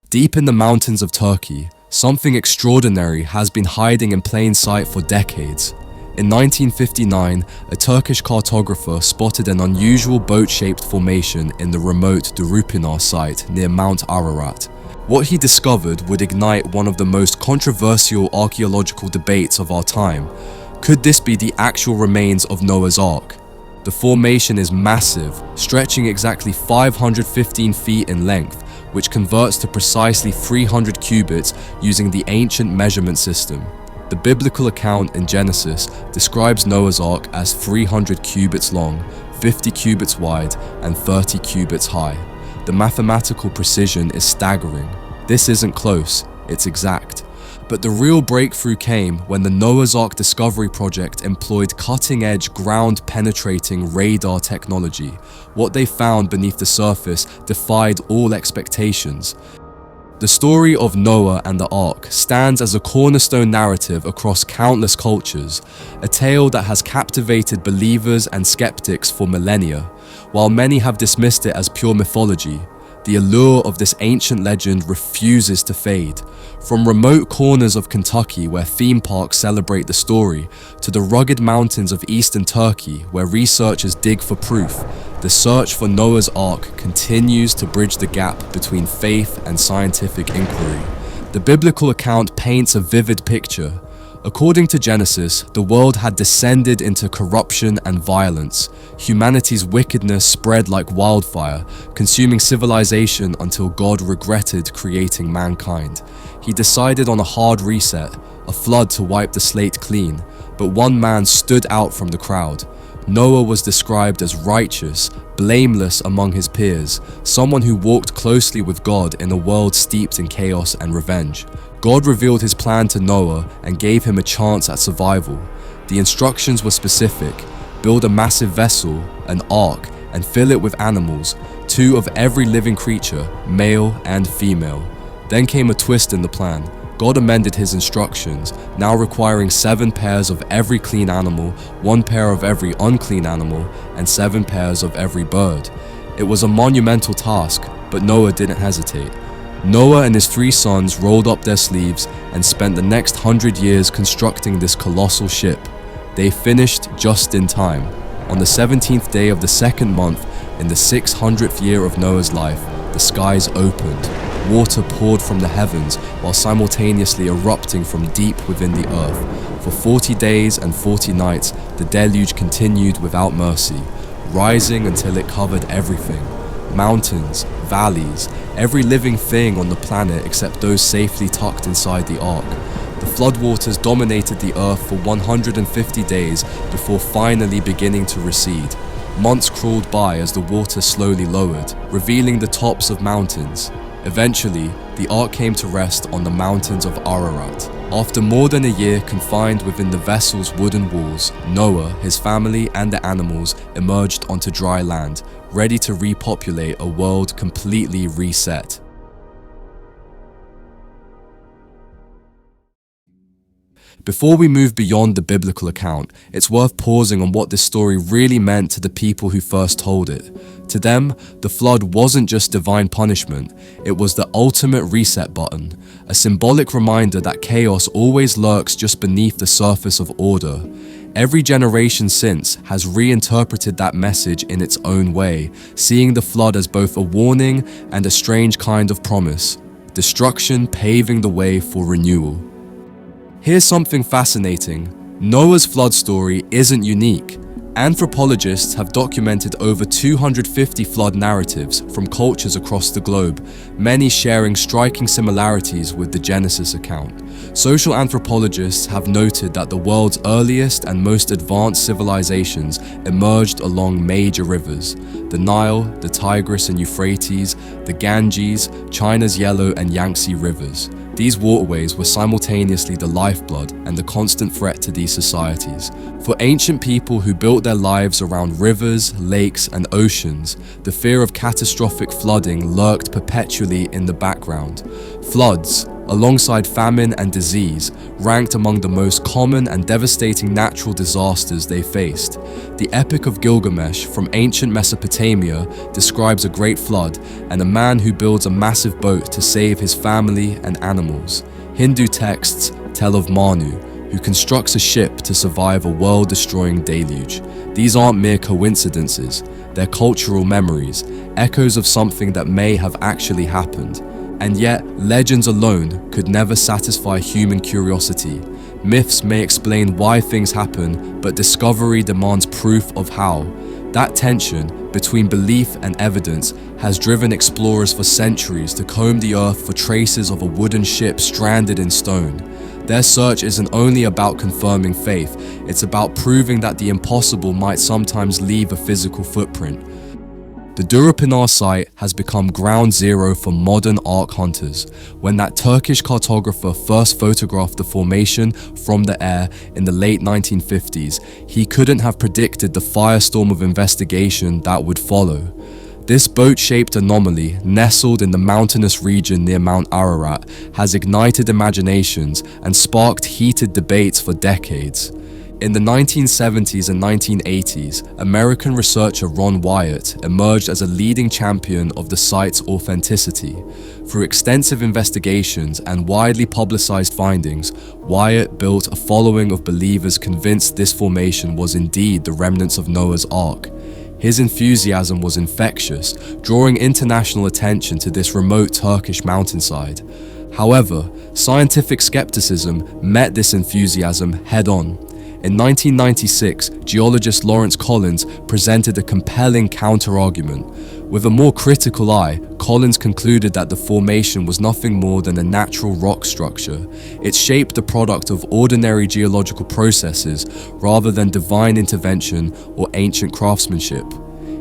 Deep in the mountains of Turkey, something extraordinary has been hiding in plain sight for decades. In 1959, a Turkish cartographer spotted an unusual boat-shaped formation in the remote Durupinar site near Mount Ararat. What he discovered would ignite one of the most controversial archaeological debates of our time. Could this be the actual remains of Noah's Ark? The formation is massive, stretching exactly 515 feet in length, which converts to precisely 300 cubits using the ancient measurement system. The biblical account in Genesis describes Noah's Ark as 300 cubits long, 50 cubits wide, and 30 cubits high. The mathematical precision is staggering. This isn't close, it's exact. But the real breakthrough came when the Noah's Ark Discovery Project employed cutting-edge, ground-penetrating radar technology. What they found beneath the surface defied all expectations. The story of Noah and the Ark stands as a cornerstone narrative across countless cultures, a tale that has captivated believers and skeptics for millennia. While many have dismissed it as pure mythology, the allure of this ancient legend refuses to fade. From remote corners of Kentucky where theme parks celebrate the story, to the rugged mountains of eastern Turkey where researchers dig for proof, the search for Noah's Ark continues to bridge the gap between faith and scientific inquiry. The biblical account paints a vivid picture. According to Genesis, the world had descended into corruption and violence. Humanity's wickedness spread like wildfire, consuming civilization until God regretted creating mankind. He decided on a hard reset, a flood to wipe the slate clean, but one man stood out from the crowd. Noah was described as righteous, blameless among his peers, someone who walked closely with God in a world steeped in chaos and revenge. God revealed his plan to Noah and gave him a chance at survival. The instructions were specific: build a massive vessel, an ark, and fill it with animals, 2 of every living creature, male and female. Then came a twist in the plan. God amended his instructions, now requiring 7 pairs of every clean animal, 1 pair of every unclean animal, and 7 pairs of every bird. It was a monumental task, but Noah didn't hesitate. Noah and his 3 sons rolled up their sleeves and spent the next 100 years constructing this colossal ship. They finished just in time. On the 17th day of the 2nd month, in the 600th year of Noah's life, the skies opened. Water poured from the heavens while simultaneously erupting from deep within the earth. For 40 days and 40 nights, the deluge continued without mercy, rising until it covered everything. Mountains, valleys, every living thing on the planet except those safely tucked inside the ark. The floodwaters dominated the earth for 150 days before finally beginning to recede. Months crawled by as the water slowly lowered, revealing the tops of mountains. Eventually, the ark came to rest on the mountains of Ararat. After more than a year confined within the vessel's wooden walls, Noah, his family, and the animals emerged onto dry land, ready to repopulate a world completely reset. Before we move beyond the biblical account, it's worth pausing on what this story really meant to the people who first told it. To them, the flood wasn't just divine punishment, it was the ultimate reset button, a symbolic reminder that chaos always lurks just beneath the surface of order. Every generation since has reinterpreted that message in its own way, seeing the flood as both a warning and a strange kind of promise, destruction paving the way for renewal. Here's something fascinating. Noah's flood story isn't unique. Anthropologists have documented over 250 flood narratives from cultures across the globe, many sharing striking similarities with the Genesis account. Social anthropologists have noted that the world's earliest and most advanced civilizations emerged along major rivers: the Nile, the Tigris and Euphrates, the Ganges, China's Yellow and Yangtze rivers. These waterways were simultaneously the lifeblood and the constant threat to these societies. For ancient people who built their lives around rivers, lakes, and oceans, the fear of catastrophic flooding lurked perpetually in the background. Floods, alongside famine and disease, ranked among the most common and devastating natural disasters they faced. The Epic of Gilgamesh from ancient Mesopotamia describes a great flood and a man who builds a massive boat to save his family and animals. Hindu texts tell of Manu, who constructs a ship to survive a world-destroying deluge. These aren't mere coincidences, they're cultural memories, echoes of something that may have actually happened. And yet, legends alone could never satisfy human curiosity. Myths may explain why things happen, but discovery demands proof of how. That tension between belief and evidence has driven explorers for centuries to comb the earth for traces of a wooden ship stranded in stone. Their search isn't only about confirming faith, it's about proving that the impossible might sometimes leave a physical footprint. The Durupinar site has become ground zero for modern ark hunters. When that Turkish cartographer first photographed the formation from the air in the late 1950s, he couldn't have predicted the firestorm of investigation that would follow. This boat-shaped anomaly, nestled in the mountainous region near Mount Ararat, has ignited imaginations and sparked heated debates for decades. In the 1970s and 1980s, American researcher Ron Wyatt emerged as a leading champion of the site's authenticity. Through extensive investigations and widely publicized findings, Wyatt built a following of believers convinced this formation was indeed the remnants of Noah's Ark. His enthusiasm was infectious, drawing international attention to this remote Turkish mountainside. However, scientific skepticism met this enthusiasm head-on. In 1996, geologist Lawrence Collins presented a compelling counter-argument. With a more critical eye, Collins concluded that the formation was nothing more than a natural rock structure. Its shape the product of ordinary geological processes rather than divine intervention or ancient craftsmanship.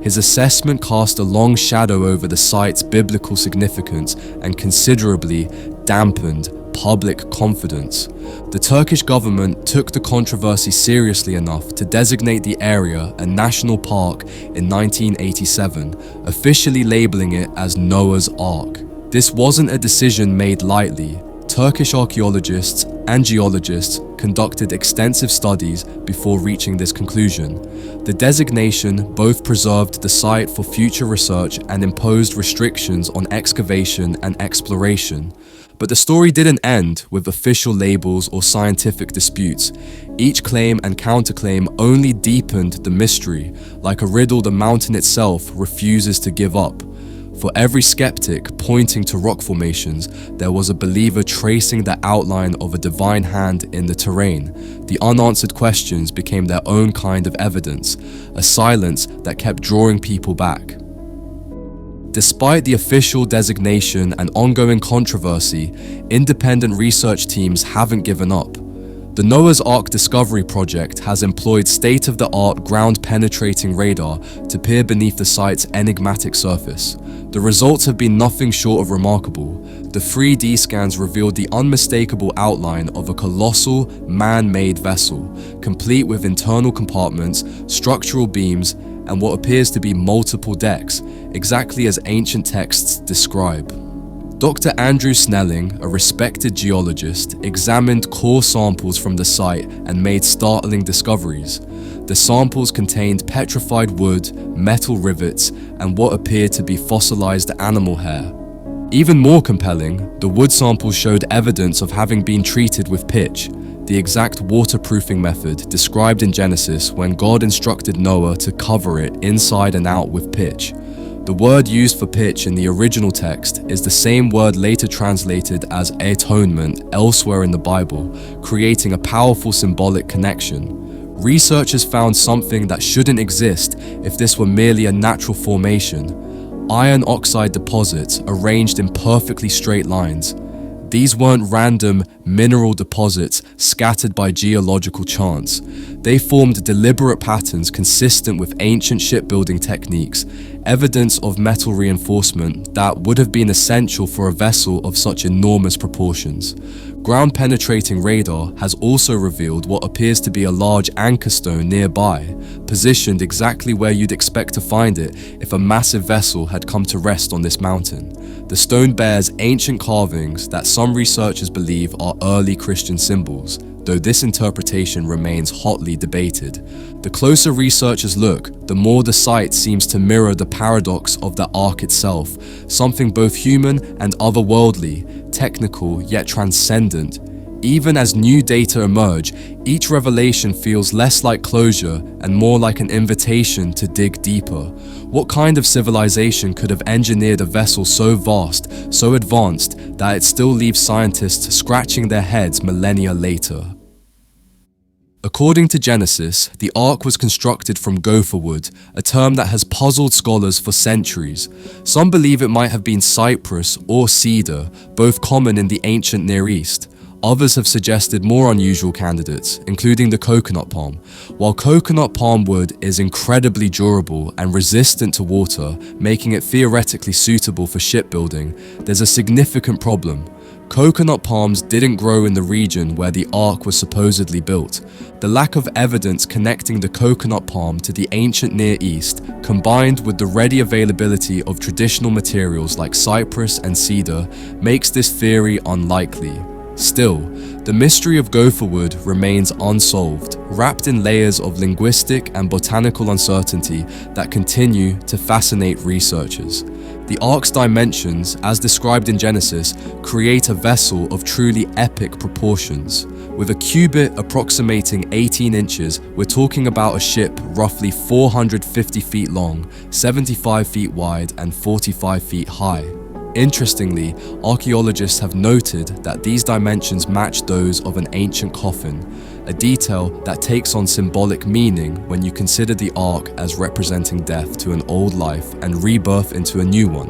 His assessment cast a long shadow over the site's biblical significance and considerably dampened public confidence. The Turkish government took the controversy seriously enough to designate the area a national park in 1987, officially labeling it as Noah's Ark. This wasn't a decision made lightly. Turkish archaeologists and geologists conducted extensive studies before reaching this conclusion. The designation both preserved the site for future research and imposed restrictions on excavation and exploration. But the story didn't end with official labels or scientific disputes. Each claim and counterclaim only deepened the mystery. Like a riddle, the mountain itself refuses to give up. For every skeptic pointing to rock formations, there was a believer tracing the outline of a divine hand in the terrain. The unanswered questions became their own kind of evidence, a silence that kept drawing people back. Despite the official designation and ongoing controversy, independent research teams haven't given up. The Noah's Ark Discovery Project has employed state-of-the-art ground-penetrating radar to peer beneath the site's enigmatic surface. The results have been nothing short of remarkable. The 3D scans revealed the unmistakable outline of a colossal, man-made vessel, complete with internal compartments, structural beams, and what appears to be multiple decks, exactly as ancient texts describe. Dr. Andrew Snelling, a respected geologist, examined core samples from the site and made startling discoveries. The samples contained petrified wood, metal rivets, and what appeared to be fossilized animal hair. Even more compelling, the wood samples showed evidence of having been treated with pitch, the exact waterproofing method described in Genesis when God instructed Noah to cover it inside and out with pitch. The word used for pitch in the original text is the same word later translated as atonement elsewhere in the Bible, creating a powerful symbolic connection. Researchers found something that shouldn't exist if this were merely a natural formation: iron oxide deposits arranged in perfectly straight lines. These weren't random mineral deposits scattered by geological chance. They formed deliberate patterns consistent with ancient shipbuilding techniques, evidence of metal reinforcement that would have been essential for a vessel of such enormous proportions. Ground-penetrating radar has also revealed what appears to be a large anchor stone nearby, positioned exactly where you'd expect to find it if a massive vessel had come to rest on this mountain. The stone bears ancient carvings that some researchers believe are early Christian symbols, though this interpretation remains hotly debated. The closer researchers look, the more the site seems to mirror the paradox of the Ark itself, something both human and otherworldly, technical yet transcendent. Even as new data emerge, each revelation feels less like closure and more like an invitation to dig deeper. What kind of civilization could have engineered a vessel so vast, so advanced, that it still leaves scientists scratching their heads millennia later? According to Genesis, the Ark was constructed from gopher wood, a term that has puzzled scholars for centuries. Some believe it might have been cypress or cedar, both common in the ancient Near East. Others have suggested more unusual candidates, including the coconut palm. While coconut palm wood is incredibly durable and resistant to water, making it theoretically suitable for shipbuilding, there's a significant problem. Coconut palms didn't grow in the region where the Ark was supposedly built. The lack of evidence connecting the coconut palm to the ancient Near East, combined with the ready availability of traditional materials like cypress and cedar, makes this theory unlikely. Still, the mystery of gopher wood remains unsolved, wrapped in layers of linguistic and botanical uncertainty that continue to fascinate researchers. The Ark's dimensions, as described in Genesis, create a vessel of truly epic proportions. With a cubit approximating 18 inches, we're talking about a ship roughly 450 feet long, 75 feet wide, and 45 feet high. Interestingly, archaeologists have noted that these dimensions match those of an ancient coffin, a detail that takes on symbolic meaning when you consider the Ark as representing death to an old life and rebirth into a new one.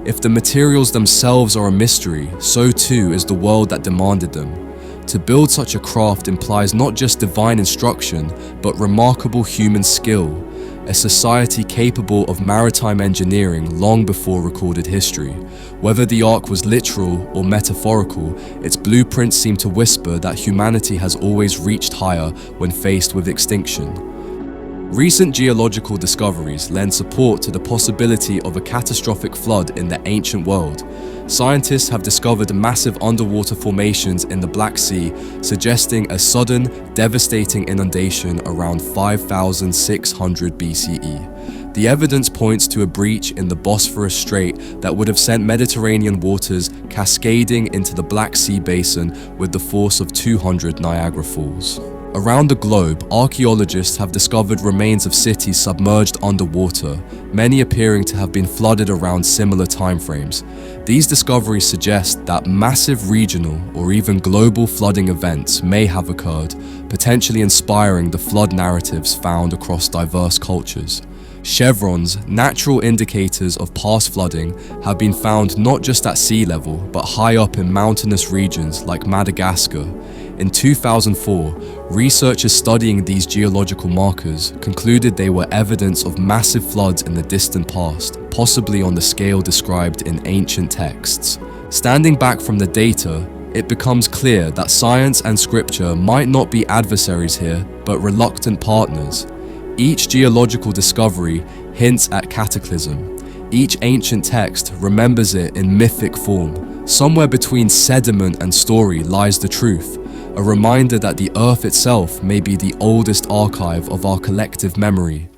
If the materials themselves are a mystery, so too is the world that demanded them. To build such a craft implies not just divine instruction, but remarkable human skill, a society capable of maritime engineering long before recorded history. Whether the Ark was literal or metaphorical, its blueprints seem to whisper that humanity has always reached higher when faced with extinction. Recent geological discoveries lend support to the possibility of a catastrophic flood in the ancient world. Scientists have discovered massive underwater formations in the Black Sea, suggesting a sudden, devastating inundation around 5,600 BCE. The evidence points to a breach in the Bosphorus Strait that would have sent Mediterranean waters cascading into the Black Sea basin with the force of 200 Niagara Falls. Around the globe, archaeologists have discovered remains of cities submerged underwater, many appearing to have been flooded around similar timeframes. These discoveries suggest that massive regional or even global flooding events may have occurred, potentially inspiring the flood narratives found across diverse cultures. Chevrons, natural indicators of past flooding, have been found not just at sea level, but high up in mountainous regions like Madagascar. In 2004, researchers studying these geological markers concluded they were evidence of massive floods in the distant past, possibly on the scale described in ancient texts. Standing back from the data, it becomes clear that science and scripture might not be adversaries here, but reluctant partners. Each geological discovery hints at cataclysm. Each ancient text remembers it in mythic form. Somewhere between sediment and story lies the truth, a reminder that the Earth itself may be the oldest archive of our collective memory.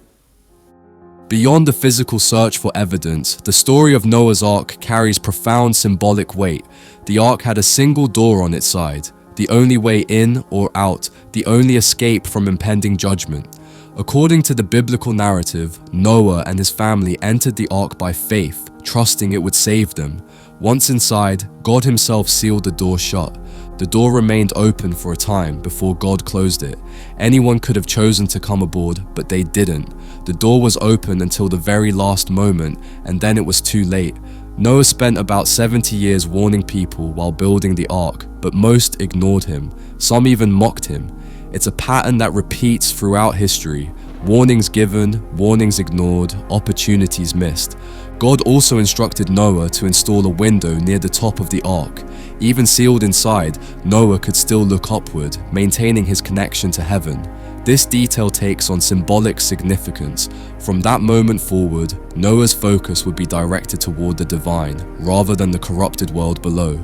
Beyond the physical search for evidence, the story of Noah's Ark carries profound symbolic weight. The Ark had a single door on its side, the only way in or out, the only escape from impending judgment. According to the biblical narrative, Noah and his family entered the Ark by faith, trusting it would save them. Once inside, God himself sealed the door shut. The door remained open for a time before God closed it. Anyone could have chosen to come aboard, but they didn't. The door was open until the very last moment, and then it was too late. Noah spent about 70 years warning people while building the Ark, but most ignored him. Some even mocked him. It's a pattern that repeats throughout history. Warnings given, warnings ignored, opportunities missed. God also instructed Noah to install a window near the top of the ark. Even sealed inside, Noah could still look upward, maintaining his connection to heaven. This detail takes on symbolic significance. From that moment forward, Noah's focus would be directed toward the divine, rather than the corrupted world below.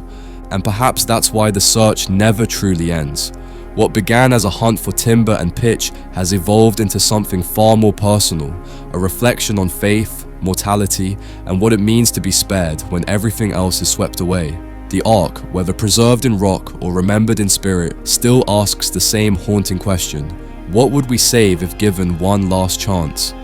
And perhaps that's why the search never truly ends. What began as a hunt for timber and pitch has evolved into something far more personal, a reflection on faith, mortality, and what it means to be spared when everything else is swept away. The ark, whether preserved in rock or remembered in spirit, still asks the same haunting question: what would we save if given one last chance?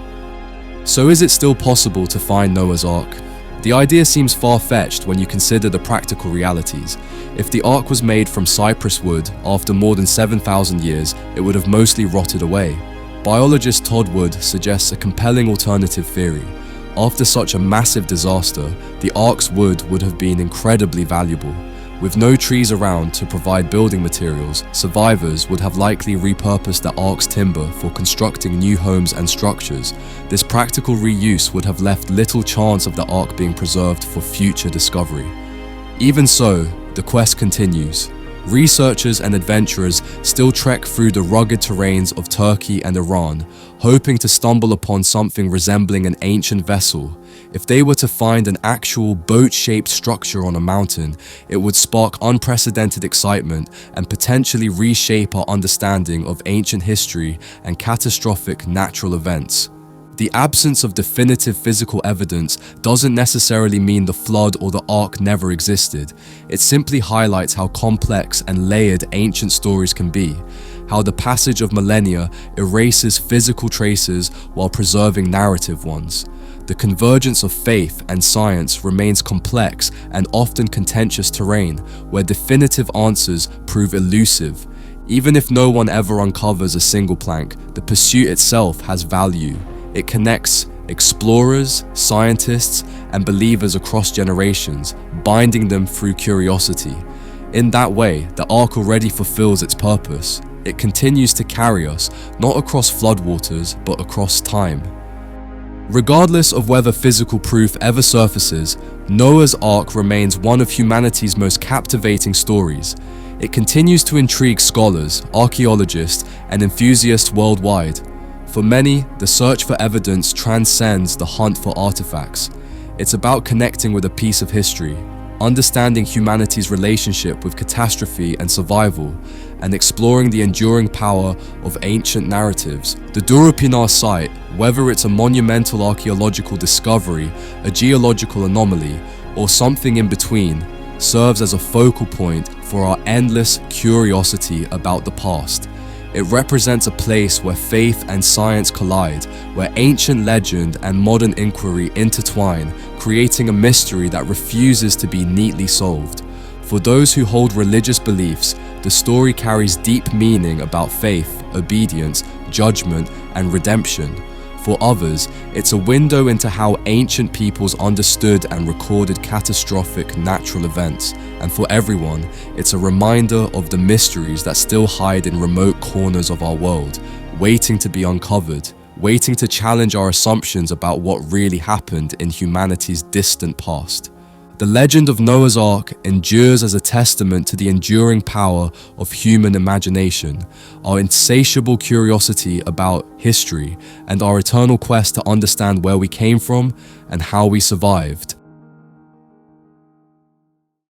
So is it still possible to find Noah's Ark? The idea seems far-fetched when you consider the practical realities. If the ark was made from cypress wood, after more than 7,000 years, it would have mostly rotted away. Biologist Todd Wood suggests a compelling alternative theory. After such a massive disaster, the ark's wood would have been incredibly valuable. With no trees around to provide building materials, survivors would have likely repurposed the ark's timber for constructing new homes and structures. This practical reuse would have left little chance of the ark being preserved for future discovery. Even so, the quest continues. Researchers and adventurers still trek through the rugged terrains of Turkey and Iran, hoping to stumble upon something resembling an ancient vessel. If they were to find an actual boat-shaped structure on a mountain, it would spark unprecedented excitement and potentially reshape our understanding of ancient history and catastrophic natural events. The absence of definitive physical evidence doesn't necessarily mean the flood or the ark never existed. It simply highlights how complex and layered ancient stories can be, how the passage of millennia erases physical traces while preserving narrative ones. The convergence of faith and science remains complex and often contentious terrain, where definitive answers prove elusive. Even if no one ever uncovers a single plank, the pursuit itself has value. It connects explorers, scientists, and believers across generations, binding them through curiosity. In that way, the ark already fulfills its purpose. It continues to carry us, not across floodwaters, but across time. Regardless of whether physical proof ever surfaces, Noah's Ark remains one of humanity's most captivating stories. It continues to intrigue scholars, archaeologists, and enthusiasts worldwide. For many, the search for evidence transcends the hunt for artifacts. It's about connecting with a piece of history, understanding humanity's relationship with catastrophe and survival, and exploring the enduring power of ancient narratives. The Durupinar site, whether it's a monumental archaeological discovery, a geological anomaly, or something in between, serves as a focal point for our endless curiosity about the past. It represents a place where faith and science collide, where ancient legend and modern inquiry intertwine, creating a mystery that refuses to be neatly solved. For those who hold religious beliefs, the story carries deep meaning about faith, obedience, judgment, and redemption. For others, it's a window into how ancient peoples understood and recorded catastrophic natural events. And for everyone, it's a reminder of the mysteries that still hide in remote corners of our world, waiting to be uncovered, waiting to challenge our assumptions about what really happened in humanity's distant past. The legend of Noah's Ark endures as a testament to the enduring power of human imagination, our insatiable curiosity about history, and our eternal quest to understand where we came from and how we survived.